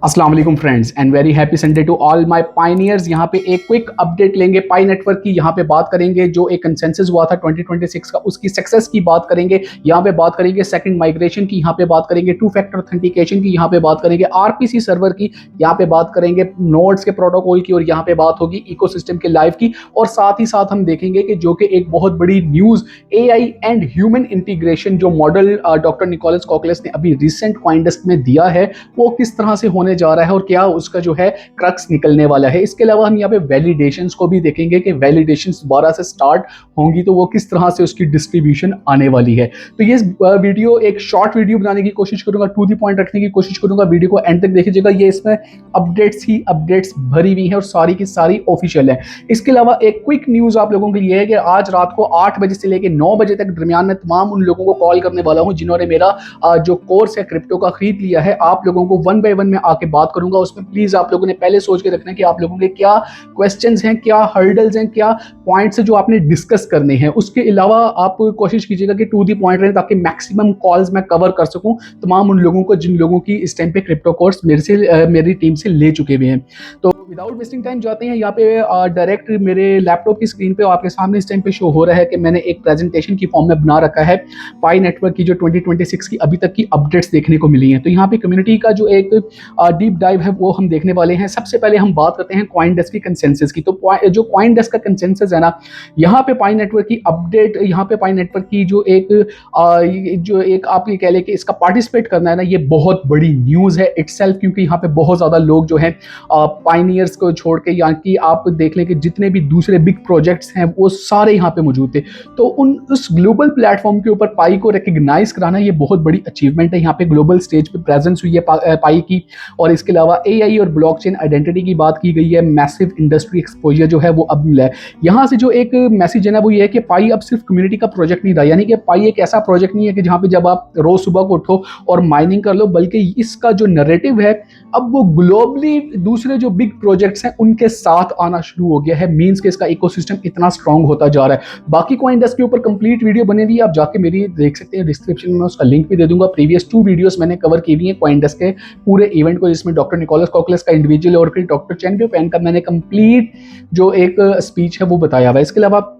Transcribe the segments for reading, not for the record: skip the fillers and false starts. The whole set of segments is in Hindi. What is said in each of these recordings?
अस्सलाम वालेकुम friends and very happy Sunday to all my pioneers. यहाँ पे एक क्विक अपडेट लेंगे पाई नेटवर्क की। यहाँ पे बात करेंगे जो एक कंसेंसस हुआ था 2026 का, उसकी सक्सेस की बात करेंगे। यहाँ पे बात करेंगे सेकंड माइग्रेशन की, यहाँ पे बात करेंगे टू फैक्टर ऑथेंटिकेशन की, यहाँ पे बात करेंगे आरपीसी सर्वर की, यहाँ पे बात करेंगे नोड्स के प्रोटोकॉल की, और यहाँ पे बात होगी इकोसिस्टम के लाइव की। और साथ ही साथ हम देखेंगे कि जो कि एक बहुत बड़ी news AI and human integration जो मॉडल डॉक्टर निकोलस कॉकलेस ने अभी रिसेंट कॉइनडेस्क में दिया है वो किस तरह से होने जा रहा है और क्या उसका जो है क्रक्स निकलने वाला है। इसके अलावा हम यहाँ पे वैलिडेशंस को भी देखेंगे कि वैलिडेशंस दोबारा से स्टार्ट होंगी तो वो किस तरह से उसकी डिस्ट्रीब्यूशन आने वाली है। तो ये वीडियो एक शॉर्ट वीडियो बनाने की कोशिश करूंगा, टू द पॉइंट रखने की कोशिश करूंगा। वीडियो को एंड तक देखिएगा, ये इसमें अपडेट्स ही अपडेट्स भरी हुई है और सारी की सारी ऑफिशियल है। इसके अलावा एक क्विक न्यूज आप लोगों के लिए है कि आज रात को 8 बजे से लेकर 9 बजे तक दरमियान में तमाम उन लोगों को कॉल करने वाला हूं जिन्होंने मेरा जो कोर्स है क्रिप्टो का खरीद लिया है। आप लोगों को वन बाय वन में आके बात करूंगा। उसमें प्लीज आप लोगों ने पहले सोच के रखना है कि आप लोगों के क्या क्वेश्चंस हैं, क्या हर्डल्स हैं, क्या पॉइंट्स हैं जो आपने डिस्कस करने हैं। उसके अलावा आप कोशिश कीजिएगा कि टू दी पॉइंट रहे ताकि मैक्सिमम कॉल्स मैं कवर कर सकूं तमाम उन लोगों को जिन लोगों की इस टाइम पे क्रिप्टो कोर्स मेरी टीम से ले चुके हुए हैं। तो विदाउट वेस्टिंग टाइम जाते हैं यहाँ पे डायरेक्ट मेरे लैपटॉप की स्क्रीन पे आपके सामने इस टाइम पे शो हो रहा है कि मैंने एक प्रेजेंटेशन की फॉर्म में बना रखा है पाई नेटवर्क की जो 2026 की अभी तक की अपडेट्स देखने को मिली हैं। तो यहाँ पे कम्युनिटी का जो एक डीप डाइव है वो हम देखने वाले हैं। सबसे पहले हम बात करते हैं कॉइनडेस्क की कंसेंसस की। तो जो कॉइनडेस्क का कंसेंसस है ना, यहाँ पे पाई नेटवर्क की अपडेट, यहाँ पे पाई नेटवर्क की जो एक आप ये कह लें कि इसका पार्टिसिपेट करना है ना, ये बहुत बड़ी न्यूज़ है इटसेल्फ, क्योंकि यहाँ पे बहुत ज़्यादा लोग जो हैं पाइनियर्स को छोड़ के, यहाँ की आप देख लें कि जितने भी दूसरे बिग प्रोजेक्ट्स हैं वो सारे यहाँ पे मौजूद थे। तो उस ग्लोबल प्लेटफॉर्म के ऊपर पाई को रिकग्नाइज कराना ये बहुत बड़ी अचीवमेंट है। यहाँ पे ग्लोबल स्टेज पे प्रेजेंस हुई है पाई की। और इसके अलावा एआई और ब्लॉकचेन आइडेंटिटी की बात की गई है। मैसिव इंडस्ट्री एक्सपोजर जो है वो अब मिला है। यहाँ से जो एक मैसेज है ना वो ये है कि पाई अब सिर्फ कम्युनिटी का प्रोजेक्ट नहीं रहा, यानी कि पाई एक ऐसा प्रोजेक्ट नहीं है कि जहाँ पे जब आप रोज सुबह को उठो और माइनिंग कर लो, बल्कि इसका जो नैरेटिव है अब वो ग्लोबली दूसरे जो बिग प्रोजेक्ट्स हैं उनके साथ आना शुरू हो गया है। मींस कि इसका इकोसिस्टम इतना स्ट्रांग होता जा रहा है। बाकी कॉइनडेस्क के ऊपर कंप्लीट वीडियो बने हुई है, आप जाके मेरी देख सकते हैं, डिस्क्रिप्शन में उसका लिंक भी दे दूंगा। प्रीवियस 2 वीडियोस मैंने कवर की हुई हैं कॉइनडेस्क के पूरे इवेंट को, जिसमें डॉक्टर निकोलस कॉकलेस का इंडिविजुअल और फिर डॉक्टर चेन ड्यूफेन का मैंने कंप्लीट जो एक स्पीच है वो बताया हुआ है। इसके अलावा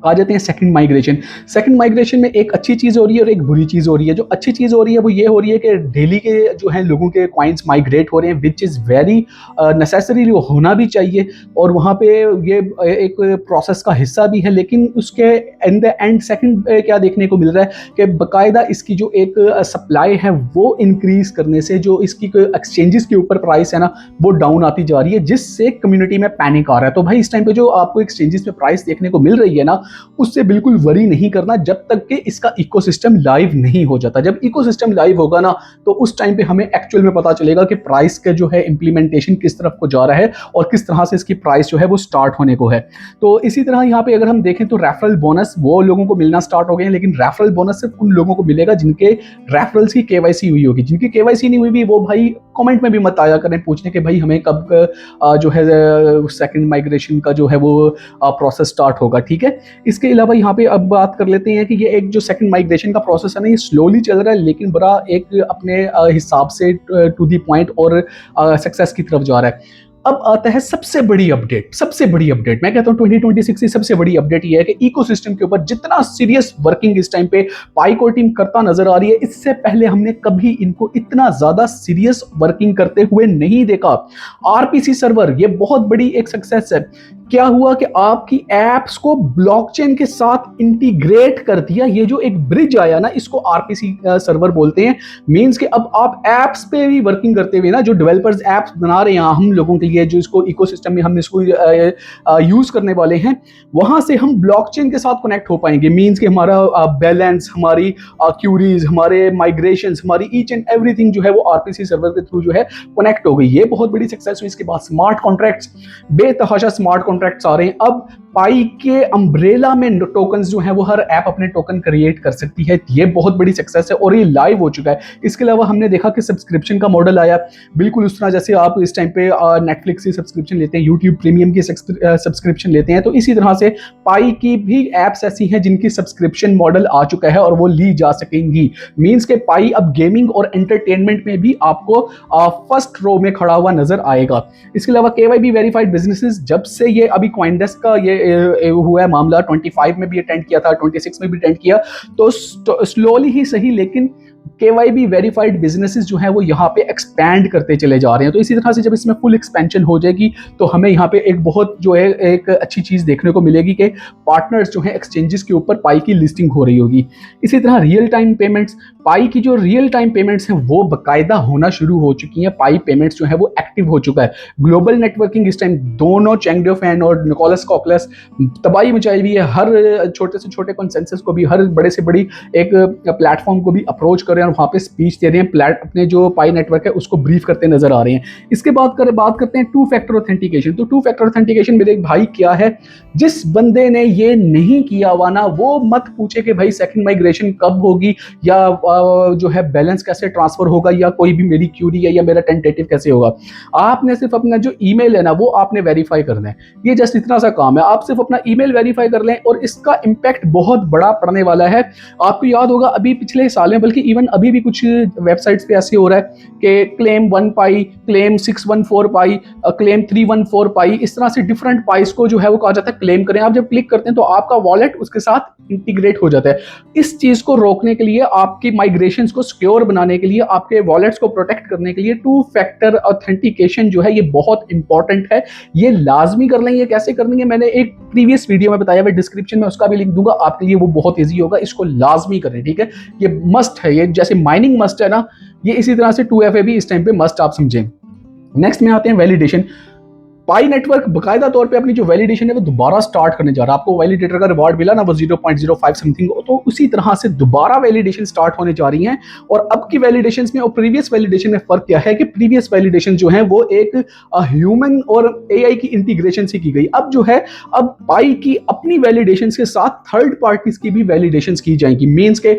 आ जाते हैं सेकंड माइग्रेशन। सेकंड माइग्रेशन में एक अच्छी चीज़ हो रही है और एक बुरी चीज़ हो रही है। जो अच्छी चीज़ हो रही है वो ये हो रही है कि डेली के जो है लोगों के कॉइन्स माइग्रेट हो रहे हैं, विच इज़ वेरी नेसेसरी, होना भी चाहिए। और वहाँ पे ये एक प्रोसेस का हिस्सा भी है। लेकिन उसके इन द एंड सेकंड क्या देखने को मिल रहा है कि बाकायदा इसकी जो एक सप्लाई है वो इंक्रीज करने से जो इसकी एक्सचेंजेस के ऊपर प्राइस है ना वो डाउन आती जा रही है, जिससे कम्युनिटी में पैनिक आ रहा है। तो भाई इस टाइम पे जो आपको एक्सचेंजेस में प्राइस देखने को मिल रही है ना, उससे बिल्कुल वरी नहीं करना जब तक कि इसका इकोसिस्टम लाइव नहीं हो जाता। जब इकोसिस्टम लाइव होगा ना तो उस टाइम पे हमें एक्चुअल में पता चलेगा कि प्राइस का जो है इंप्लीमेंटेशन किस तरफ को जा रहा है और किस तरह से इसकी प्राइस जो है वो स्टार्ट होने को है। तो इसी तरह यहाँ पे अगर हम देखें तो रेफरल बोनस वो लोगों को मिलना स्टार्ट हो गए हैं, लेकिन रेफरल बोनस सिर्फ उन लोगों को मिलेगा जिनके रेफरल्स की केवाईसी हुई होगी। जिनकी केवाईसी नहीं हुई भी वो भाई कमेंट में भी मत आया करें पूछने के भाई हमें कब जो है सेकंड माइग्रेशन का जो है वो प्रोसेस स्टार्ट होगा। ठीक है, इसके अलावा यहाँ पे अब बात कर लेते हैं कि ये एक जो सेकंड माइग्रेशन का प्रोसेस है ना, ये स्लोली चल रहा है लेकिन बड़ा एक अपने हिसाब से टू दी पॉइंट और सक्सेस की तरफ जा रहा है। अब आता है सबसे बड़ी अपडेट। सबसे बड़ी अपडेट मैं कहता हूं 2026 की सबसे बड़ी अपडेट ये है कि इकोसिस्टम के ऊपर जितना सीरियस वर्किंग इस टाइम पे पाइको टीम करता नजर आ रही है, इससे पहले हमने कभी इनको इतना ज्यादा सीरियस वर्किंग करते हुए नहीं देखा। आरपीसी सर्वर ये बहुत बड़ी एक सक्सेस है। क्या हुआ कि आपकी एप्स को ब्लॉकचेन के साथ इंटीग्रेट कर दिया। ये जो एक ब्रिज आया ना इसको आरपीसी सर्वर बोलते हैं। मींस कि अब आप एप्स पे भी वर्किंग करते हुए ना, जो डेवलपर्स एप्स बना रहे हैं हम लोगों के लिए, जो इसको इकोसिस्टम में हम इसको यूज करने वाले हैं, वहां से हम ब्लॉकचेन के साथ कनेक्ट हो पाएंगे। मींस कि हमारा बैलेंस, हमारी क्यूरीज, हमारे माइग्रेशंस, हमारी ईच एंड एवरीथिंग जो है वो आरपीसी सर्वर के थ्रू जो है कनेक्ट हो गई। ये बहुत बड़ी सक्सेस हुई। इसके बाद स्मार्ट कॉन्ट्रैक्ट्स, बेतहाशा स्मार्ट कॉन्ट्रैक्ट्स आ रहे हैं। अब पाई के अम्ब्रेला में टोकन्स जो हैं वो हर ऐप अपने टोकन क्रिएट कर सकती है। ये बहुत बड़ी सक्सेस है और ये लाइव हो चुका है। इसके अलावा हमने देखा कि सब्सक्रिप्शन का मॉडल आया, बिल्कुल उस तरह जैसे आप इस टाइम पे नेटफ्लिक्स की सब्सक्रिप्शन लेते हैं, यूट्यूब प्रीमियम की सब्सक्रिप्शन लेते हैं, तो इसी तरह से पाई की भी एप्स ऐसी हैं जिनकी सब्सक्रिप्शन मॉडल आ चुका है और वो ली जा सकेंगी। मीन्स के पाई अब गेमिंग और एंटरटेनमेंट में भी आपको फर्स्ट रो में खड़ा हुआ नजर आएगा। इसके अलावा KYB वेरीफाइड बिजनेसेस, जब से ये अभी कॉइनडेस्क का ये हुआ है मामला, 25 में भी अटेंड किया था, 26 में भी अटेंड किया, तो स्लोली ही सही लेकिन KYB वेरीफाइड बिजनेसेस जो हैं वो यहाँ पे एक्सपैंड करते चले जा रहे हैं। तो इसी तरह से जब इसमें फुल एक्सपेंशन हो जाएगी तो हमें यहाँ पे एक बहुत जो है एक अच्छी चीज़ देखने को मिलेगी कि पार्टनर्स जो हैं एक्सचेंजेस के ऊपर पाई की लिस्टिंग हो रही होगी। इसी तरह रियल टाइम पेमेंट्स, पाई की जो रियल टाइम पेमेंट्स हैं वो बाकायदा होना शुरू हो चुकी हैं। पाई पेमेंट्स जो है वो एक्टिव हो चुका है। ग्लोबल नेटवर्किंग इस टाइम दोनों चैंग डोफैन और निकोलस कॉकलेस तबाही मचाई हुई है। हर छोटे से छोटे कंसेंसस को भी, हर बड़े से बड़ी एक प्लेटफॉर्म को भी अप्रोच कर रहे हैं और वहाँ पे स्पीच दे रहे हैं, अपने जो पाई नेटवर्क है उसको ब्रीफ करते नजर आ रहे हैं। इसके बाद बात करते हैं टू फैक्टर ऑथेंटिकेशन। तो टू फैक्टर ऑथेंटिकेशन मेरे भाई क्या है, जिस बंदे ने ये नहीं किया हुआ ना वो मत पूछे कि भाई सेकंड माइग्रेशन कब होगी या जो है बैलेंस कैसे ट्रांसफर होगा या कोई भी मेरी क्यूरी है या मेरा टेंटेटिव कैसे होगा। आपने सिर्फ अपना जो ईमेल है ना वो आपने वेरीफाई करना है। ये जस्ट इतना सा काम है, आप सिर्फ अपना ईमेल वेरीफाई कर लें और इसका इम्पैक्ट बहुत बड़ा पड़ने वाला है। आपको याद होगा अभी पिछले साल में, बल्कि इवन अभी भी कुछ वेबसाइट्स पे ऐसे हो रहा है कि क्लेम 1 पाई, क्लेम 614 पाई, क्लेम 314 पाई, इस तरह से डिफरेंट पाइस को जो है वो कहा जाता है क्लेम करें। आप जब क्लिक करते हैं तो आपका वॉलेट उसके साथ इंटीग्रेट हो जाता है। इस चीज को रोकने के लिए, आपकी माइग्रेशन को सिक्योर बनाने के लिए, आपके वॉलेट्स को प्रोटेक्ट करने के लिए टू फैक्टर ऑथेंटिकेशन जो है ये बहुत इंपॉर्टेंट है। ये लाजमी कर लें। ये कैसे करनी है मैंने एक प्रीवियस वीडियो में बताया हुआ, डिस्क्रिप्शन में उसका भी लिंक दूंगा आपके लिए, वो बहुत ईजी होगा। इसको लाजमी करें, ठीक है। ये मस्ट है, ये जैसे माइनिंग मस्ट है ना, ये इसी तरह से 2FA भी इस टाइम पे मस्ट आप समझें। नेक्स्ट में आते हैं वैलिडेशन। पाई नेटवर्क बकायदा तौर पे अपनी जो वैलिडेशन है वो दोबारा स्टार्ट करने जा रहा है। आपको वैलिडेटर का रिवार्ड मिला ना वो 0.05 समथिंग, तो उसी तरह से दोबारा वैलिडेशन स्टार्ट होने जा रही हैं। और अब की वैलिडेशन में और प्रीवियस वैलिडेशन में फर्क क्या है कि प्रीवियस वैलिडेशन जो है वो एक ह्यूमन और AI की इंटीग्रेशन से की गई। अब जो है अब पाई की अपनी वैलिडेशन के साथ थर्ड पार्टीज की भी वैलिडेशन की जाएंगी। मीन्स के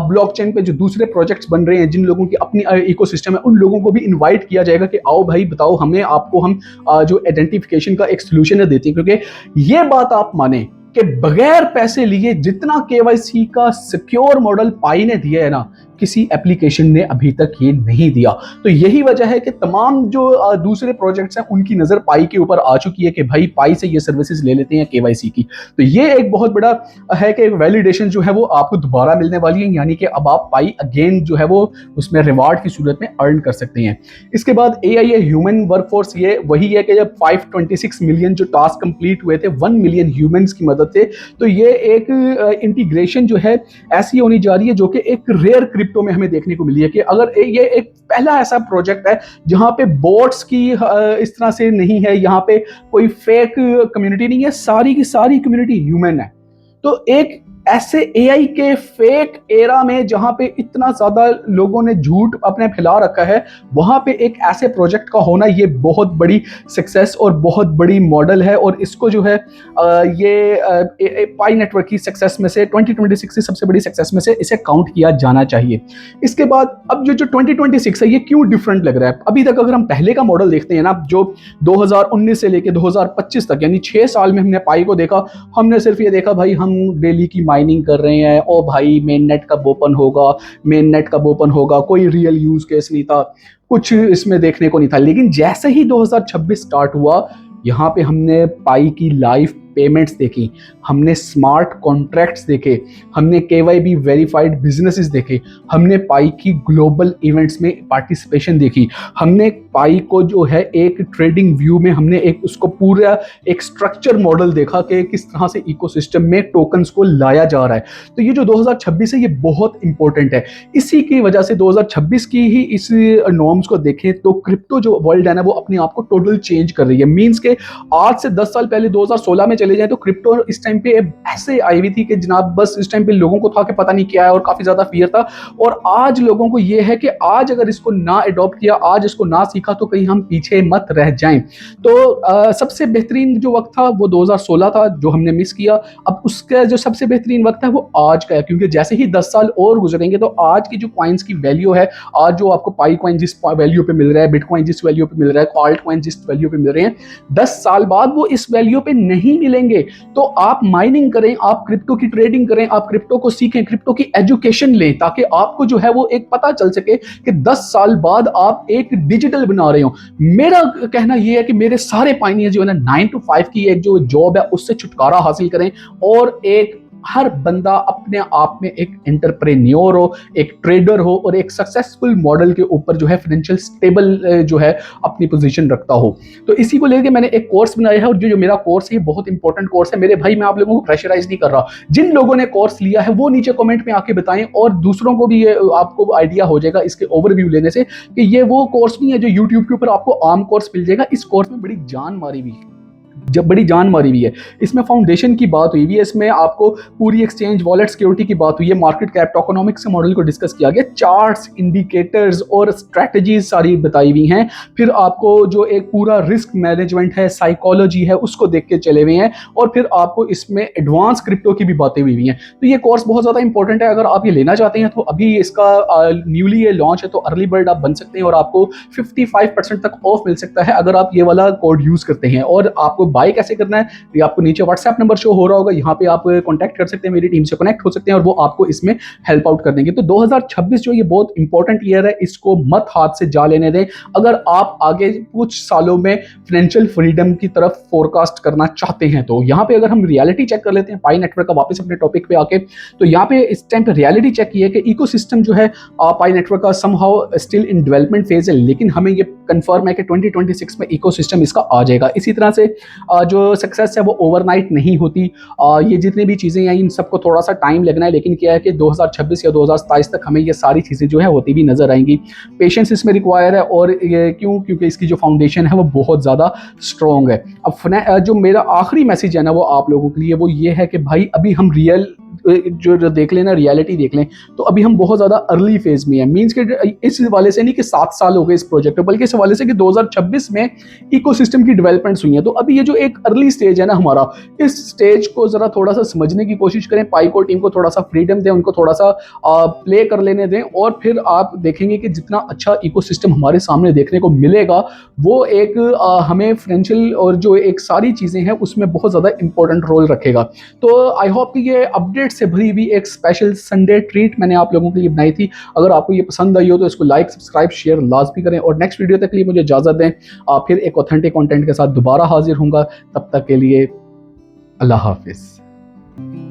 ब्लॉकचेन पे जो दूसरे प्रोजेक्ट्स बन रहे हैं, जिन लोगों की अपनी इकोसिस्टम है, उन लोगों को भी इन्वाइट किया जाएगा कि आओ भाई बताओ हमें, आपको हम जो आइडेंटिफिकेशन का एक सॉल्यूशन देती है। क्योंकि ये बात आप माने कि बगैर पैसे लिए जितना KYC का सिक्योर मॉडल पाई ने दिया है ना, किसी एप्लीकेशन ने अभी तक ये नहीं दिया। तो यही वजह है कि तमाम जो दूसरे प्रोजेक्ट्स हैं उनकी नजर पाई के ऊपर आ चुकी है कि भाई पाई से ये सर्विसेज ले लेते हैं KYC की। तो ये एक बहुत बड़ा है कि वैलिडेशन जो है वो आपको दोबारा मिलने वाली है, यानी कि अब आप पाई अगेन जो है वो उसमें रिवार्ड की सूरत में अर्न कर सकते हैं। इसके बाद AI ह्यूमन वर्कफोर्स, ये वही है कि जब 526 मिलियन जो टास्क कंप्लीट हुए थे 1 मिलियन ह्यूमंस की मदद से, तो ये एक इंटीग्रेशन जो है ऐसी होनी जा रही है जो कि एक रेयर क्रिप्टो में हमें देखने को मिली है कि अगर ये एक पहला ऐसा प्रोजेक्ट है जहां पे बोट्स की इस तरह से नहीं है, यहां पे कोई फेक कम्युनिटी नहीं है, सारी की सारी कम्युनिटी ह्यूमन है। तो एक ऐसे AI के फेक एरा में जहां पे इतना ज्यादा लोगों ने झूठ अपने फैला रखा है, वहां पे एक ऐसे प्रोजेक्ट का होना ये बहुत बड़ी सक्सेस और बहुत बड़ी मॉडल है। और इसको जो है ये पाई नेटवर्क की सक्सेस में से 2026 की सबसे बड़ी सक्सेस में से इसे काउंट किया जाना चाहिए। इसके बाद अब जो 2026 है ये क्यों डिफरेंट लग रहा है। अभी तक अगर हम पहले का मॉडल देखते हैं ना, जो 2019 से लेकर 2025 तक यानी 6 साल में हमने पाई को देखा, हमने सिर्फ ये देखा भाई हम डेली की माइनिंग कर रहे हैं, ओ भाई मेन नेट कब ओपन होगा, मेन नेट कब ओपन होगा, कोई रियल यूज केस नहीं था, कुछ इसमें देखने को नहीं था। लेकिन जैसे ही 2026 स्टार्ट हुआ, यहाँ पे हमने पाई की लाइव पेमेंट्स देखी, हमने स्मार्ट कॉन्ट्रैक्ट्स देखे, हमने KYB वेरीफाइड बिजनेसेस देखे, हमने पाई की ग्लोबल इवेंट्स में पार्टिसिपेशन देखी, हमने पाई को जो है एक ट्रेडिंग व्यू में हमने एक उसको पूरा एक स्ट्रक्चर मॉडल देखा कि किस तरह से इकोसिस्टम में टोकन्स को लाया जा रहा है। तो ये जो 2026 है ये बहुत इंपॉर्टेंट है। इसी की वजह से 2026 की ही इस नॉर्म्स को देखें तो क्रिप्टो जो वर्ल्ड है ना वो अपने आप को टोटल चेंज कर रही है। मीन्स के आज से 10 साल पहले 2016 में चले जाए तो क्रिप्टो इस टाइम पे ऐसे आई हुई थी कि जनाब बस इस टाइम पे लोगों को था कि पता नहीं क्या है और काफी ज्यादा फियर था। और आज लोगों को ये है कि आज अगर इसको ना अडॉप्ट किया, आज इसको ना सीखा तो कहीं हम पीछे मत रह जाएं। तो सबसे बेहतरीन जो वक्त था वो 2016 था जो हमने मिस किया। अब उसका जो सबसे बेहतरीन वक्त है वो आज का है, क्योंकि जैसे ही 10 साल और गुजरेंगे तो आज की जो कॉइन्स की वैल्यू है, आज जो आपको पाई कॉइन जिस वैल्यू पे मिल रहा है, बिटकॉइन जिस वैल्यू पे मिल रहा है, ऑल्ट कॉइन जिस वैल्यू पे मिल रहे हैं, 10 साल बाद वो इस वैल्यू पे नहीं मिलेंगे। तो आप माइनिंग करें, आप क्रिप्टो की ट्रेडिंग करें, आप क्रिप्टो को सीखें, क्रिप्टो की एजुकेशन लें, ताकि आपको जो है वो एक पता चल सके कि 10 साल बाद आप एक डिजिटल बना रहे हो। मेरा कहना यह है कि मेरे सारे पाइनियर जो है ना 9 to 5 की एक जो जॉब है उससे छुटकारा हासिल करें, और एक हर बंदा अपने आप में एक एंटरप्रेन्योर हो, एक ट्रेडर हो, और एक सक्सेसफुल मॉडल के ऊपर जो है फाइनेंशियल स्टेबल जो है अपनी पोजीशन रखता हो। तो इसी को लेकर मैंने एक कोर्स बनाया है, और जो मेरा कोर्स है ये बहुत इंपॉर्टेंट कोर्स है मेरे भाई। मैं आप लोगों को प्रेशराइज नहीं कर रहा, जिन लोगों ने कोर्स लिया है वो नीचे कमेंट में आके बताएं, और दूसरों को भी ये आपको आइडिया हो जाएगा इसके ओवरव्यू लेने से कि ये वो कोर्स नहीं है जो यूट्यूब के ऊपर आपको आम कोर्स मिल जाएगा। इस कोर्स में बड़ी जान मारी हुई है, जब बड़ी जान मारी हुई है। इसमें फाउंडेशन की बात हुई है, इसमें आपको पूरी एक्सचेंज वॉलेट सिक्योरिटी की बात हुई है, मार्केट कैप टोकोनॉमिक्स के मॉडल को डिस्कस किया गया, चार्ट्स, इंडिकेटर्स और स्ट्रेटजीज सारी बताई हुई हैं। फिर आपको जो एक पूरा रिस्क मैनेजमेंट है, साइकोलॉजी है, उसको देख के चले हुए हैं, और फिर आपको इसमें एडवांस क्रिप्टो की भी बातें हुई हैं। तो ये कोर्स बहुत ज़्यादा इंपॉर्टेंट है। अगर आप ये लेना चाहते हैं तो अभी इसका न्यूली ये लॉन्च है, तो अर्ली बर्ड आप बन सकते हैं और आपको 55% तक ऑफ मिल सकता है अगर आप ये वाला कोड यूज़ करते हैं। और आपको बाय कैसे करना है, ये आपको नीचे व्हाट्सएप नंबर शो हो रहा होगा, यहाँ पे आप कांटेक्ट कर सकते हैं, मेरी टीम से कनेक्ट हो सकते हैं और वो आपको इसमें हेल्प आउट कर देंगे। तो 2026 जो ये बहुत इंपॉर्टेंट ईयर है, इसको मत हाथ से जा लेने दें। अगर आप आगे कुछ सालों में फाइनेंशियल फ्रीडम की तरफ फोरकास्ट करना चाहते हैं, तो यहाँ पे अगर हम रियलिटी चेक कर लेते हैं पाई नेटवर्क का, वापस अपने टॉपिक पे आके, तो यहाँ पे इस टाइम पे रियलिटी चेक की है कि इकोसिस्टम जो है पाई नेटवर्क का somehow still in development phase है, लेकिन हमें ये कंफर्म है कि 2026 में इकोसिस्टम इसका आ जाएगा। इसी तरह से जो सक्सेस है वो ओवरनाइट नहीं होती। ये जितनी भी चीज़ें हैं इन सबको थोड़ा सा टाइम लगना है, लेकिन क्या है कि 2026 या 2027 तक हमें ये सारी चीज़ें जो है होती भी नजर आएंगी। पेशेंस इसमें रिक्वायर है, और ये क्यों, क्योंकि इसकी जो फाउंडेशन है वो बहुत ज़्यादा स्ट्रॉन्ग है। अब जो मेरा आखिरी मैसेज है ना वो आप लोगों के लिए वो ये है कि भाई अभी हम रियल जो देख लें ना, रियलिटी देख लें, तो अभी हम बहुत ज़्यादा अर्ली फेज में है। मीन्स के इस हवाले से नहीं कि 7 साल हो गए इस प्रोजेक्ट, बल्कि इस हवाले से कि 2026 में इकोसिस्टम की डेवलपमेंट्स हुई हैं। तो अभी ये जो एक अर्ली स्टेज है ना हमारा, इस स्टेज को ज़रा थोड़ा सा समझने की कोशिश करें, पाइको टीम को थोड़ा सा फ्रीडम दें, उनको थोड़ा सा प्ले कर लेने दें, और फिर आप देखेंगे कि जितना अच्छा इकोसिस्टम हमारे सामने देखने को मिलेगा वो एक हमें फाइनेंशियल और जो एक सारी चीज़ें हैं उसमें बहुत ज़्यादा इंपॉर्टेंट रोल रखेगा। तो आई होप कि ये अपडेट से भरी हुई एक स्पेशल संडे ट्रीट मैंने आप लोगों के लिए बनाई थी। अगर आपको ये पसंद आई हो तो इसको लाइक, सब्सक्राइब, शेयर लाजमी करें, और नेक्स्ट वीडियो तक के लिए मुझे इजाज़त दें। फिर एक ऑथेंटिक कंटेंट के साथ दोबारा हाजिर होऊंगा। तब तक के लिए अल्लाह हाफिज़।